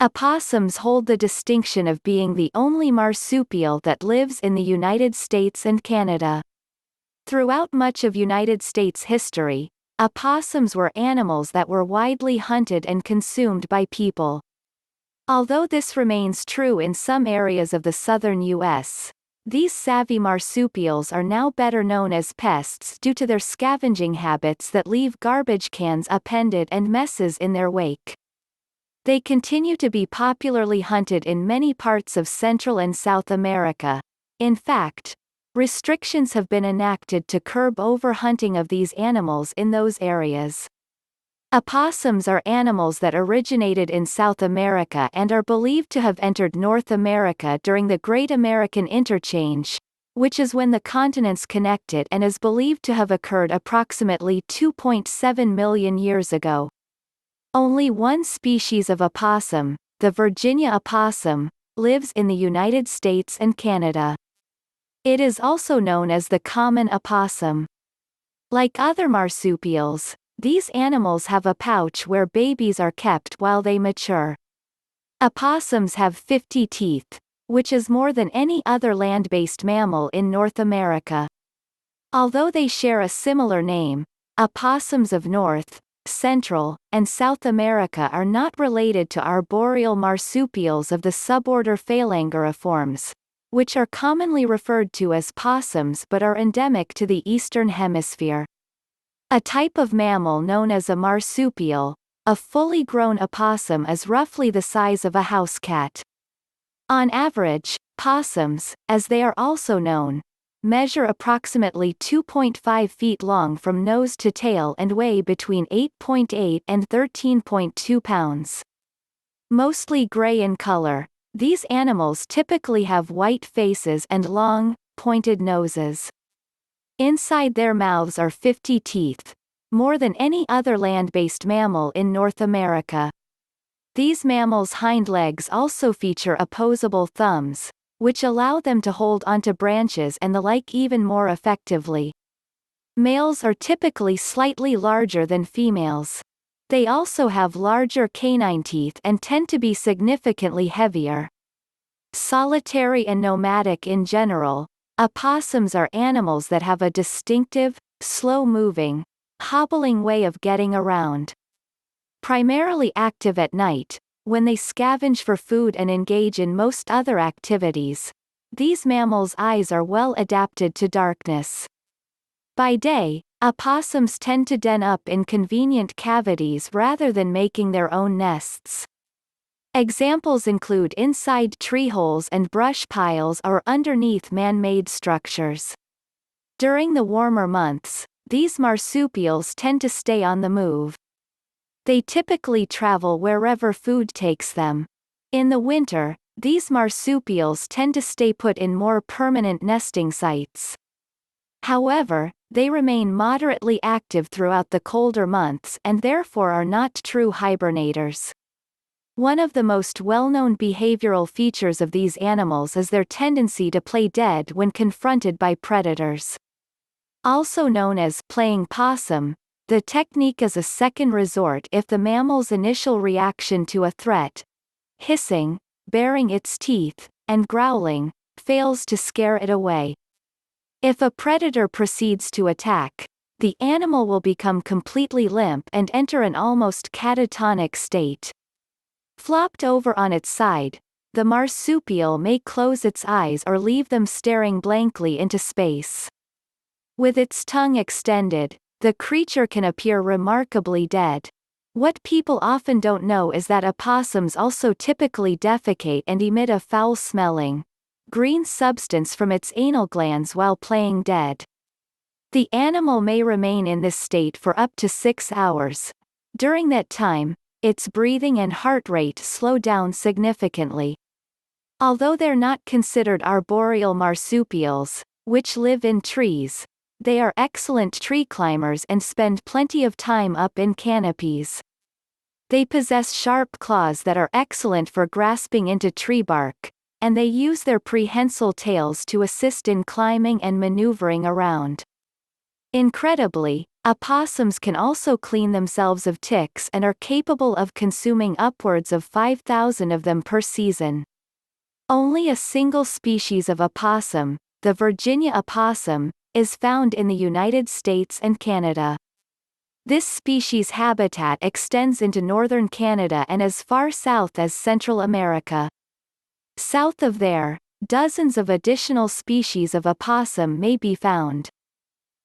Opossums hold the distinction of being the only marsupial that lives in the United States and Canada. Throughout much of United States history, opossums were animals that were widely hunted and consumed by people. Although this remains true in some areas of the southern U.S., these savvy marsupials are now better known as pests due to their scavenging habits that leave garbage cans upended and messes in their wake. They continue to be popularly hunted in many parts of Central and South America. In fact, restrictions have been enacted to curb overhunting of these animals in those areas. Opossums are animals that originated in South America and are believed to have entered North America during the Great American Interchange, which is when the continents connected and is believed to have occurred approximately 2.7 million years ago. Only one species of opossum, the Virginia opossum, lives in the United States and Canada. It is also known as the common opossum. Like other marsupials, these animals have a pouch where babies are kept while they mature. Opossums have 50 teeth, which is more than any other land-based mammal in North America. Although they share a similar name, opossums of North, Central, and South America are not related to arboreal marsupials of the suborder Phalangeriformes, which are commonly referred to as possums but are endemic to the Eastern Hemisphere. A type of mammal known as a marsupial, a fully grown opossum is roughly the size of a house cat. On average, possums, as they are also known, measure approximately 2.5 feet long from nose to tail and weigh between 8.8 and 13.2 pounds. Mostly gray in color, these animals typically have white faces and long, pointed noses. Inside their mouths are 50 teeth, more than any other land-based mammal in North America. These mammals' hind legs also feature opposable thumbs, which allow them to hold onto branches and the like even more effectively. Males are typically slightly larger than females. They also have larger canine teeth and tend to be significantly heavier. Solitary and nomadic in general, opossums are animals that have a distinctive, slow-moving, hobbling way of getting around. Primarily active at night, when they scavenge for food and engage in most other activities, these mammals' eyes are well adapted to darkness. By day, opossums tend to den up in convenient cavities rather than making their own nests. Examples include inside tree holes and brush piles or underneath man-made structures. During the warmer months, these marsupials tend to stay on the move. They typically travel wherever food takes them. In the winter, these marsupials tend to stay put in more permanent nesting sites. However, they remain moderately active throughout the colder months and therefore are not true hibernators. One of the most well-known behavioral features of these animals is their tendency to play dead when confronted by predators. Also known as playing possum, the technique is a second resort if the mammal's initial reaction to a threat, hissing, baring its teeth, and growling, fails to scare it away. If a predator proceeds to attack, the animal will become completely limp and enter an almost catatonic state. Flopped over on its side, the marsupial may close its eyes or leave them staring blankly into space. With its tongue extended, the creature can appear remarkably dead. What people often don't know is that opossums also typically defecate and emit a foul-smelling, green substance from its anal glands while playing dead. The animal may remain in this state for up to 6 hours. During that time, its breathing and heart rate slow down significantly. Although they're not considered arboreal marsupials, which live in trees, they are excellent tree climbers and spend plenty of time up in canopies. They possess sharp claws that are excellent for grasping into tree bark, and they use their prehensile tails to assist in climbing and maneuvering around. Incredibly, Opossums can also clean themselves of ticks and are capable of consuming upwards of 5,000 of them per season. Only a single species of opossum, the Virginia opossum, is found in the United States and Canada. This species' habitat extends into northern Canada and as far south as Central America. South of there, dozens of additional species of opossum may be found.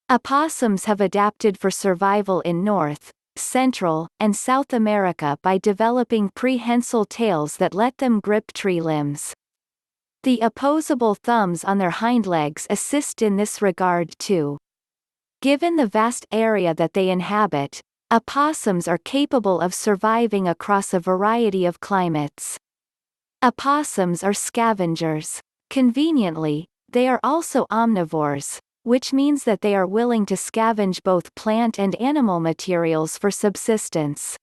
Opossums have adapted for survival in North, Central, and South America by developing prehensile tails that let them grip tree limbs. The opposable thumbs on their hind legs assist in this regard too. Given the vast area that they inhabit, opossums are capable of surviving across a variety of climates. Opossums are scavengers. Conveniently, they are also omnivores, which means that they are willing to scavenge both plant and animal materials for subsistence.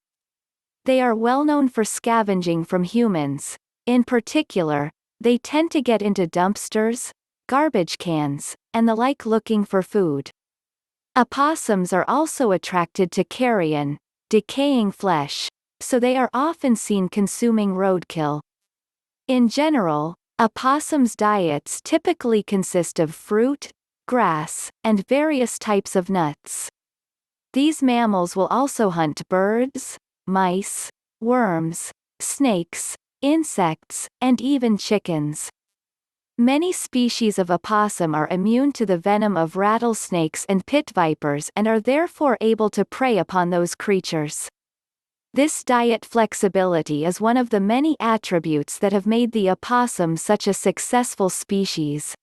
They are well known for scavenging from humans. In particular, they tend to get into dumpsters, garbage cans, and the like looking for food. Opossums are also attracted to carrion, decaying flesh, so they are often seen consuming roadkill. In general, opossums' diets typically consist of fruit, grass, and various types of nuts. These mammals will also hunt birds, mice, worms, snakes, insects, and even chickens. Many species of opossum are immune to the venom of rattlesnakes and pit vipers and are therefore able to prey upon those creatures. This diet flexibility is one of the many attributes that have made the opossum such a successful species.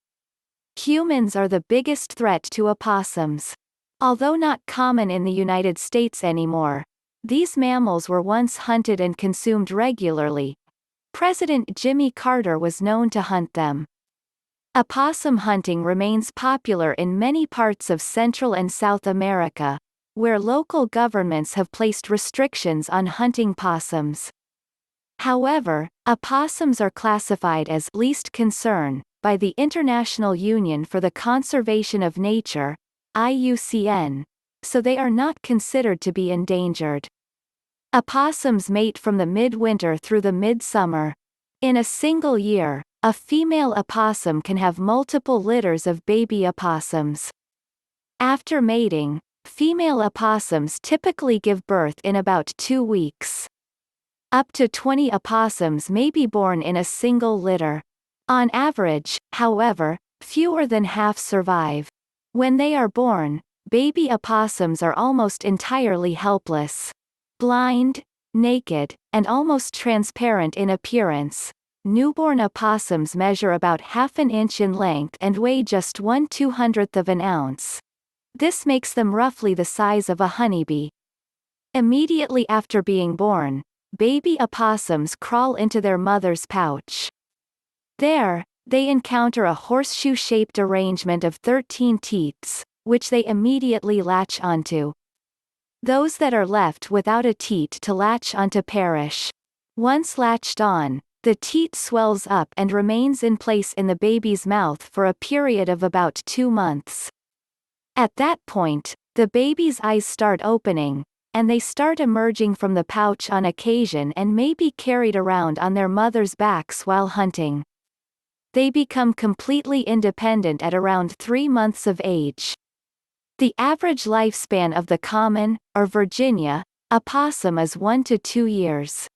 Humans are the biggest threat to opossums. Although not common in the United States anymore, these mammals were once hunted and consumed regularly. President Jimmy Carter was known to hunt them. Opossum hunting remains popular in many parts of Central and South America, where local governments have placed restrictions on hunting possums. However, opossums are classified as least concern by the International Union for the Conservation of Nature, IUCN, so they are not considered to be endangered. Opossums mate from the midwinter through the midsummer. In a single year, a female opossum can have multiple litters of baby opossums. After mating, female opossums typically give birth in about 2 weeks. Up to 20 opossums may be born in a single litter. On average, however, fewer than half survive. When they are born, baby opossums are almost entirely helpless. Blind, naked, and almost transparent in appearance, newborn opossums measure about half an inch in length and weigh just 1/200th of an ounce. This makes them roughly the size of a honeybee. Immediately after being born, baby opossums crawl into their mother's pouch. There, they encounter a horseshoe-shaped arrangement of 13 teats, which they immediately latch onto. Those that are left without a teat to latch onto perish. Once latched on, the teat swells up and remains in place in the baby's mouth for a period of about 2 months. At that point, the baby's eyes start opening, and they start emerging from the pouch on occasion and may be carried around on their mother's backs while hunting. They become completely independent at around 3 months of age. The average lifespan of the common, or Virginia, opossum is 1 to 2 years.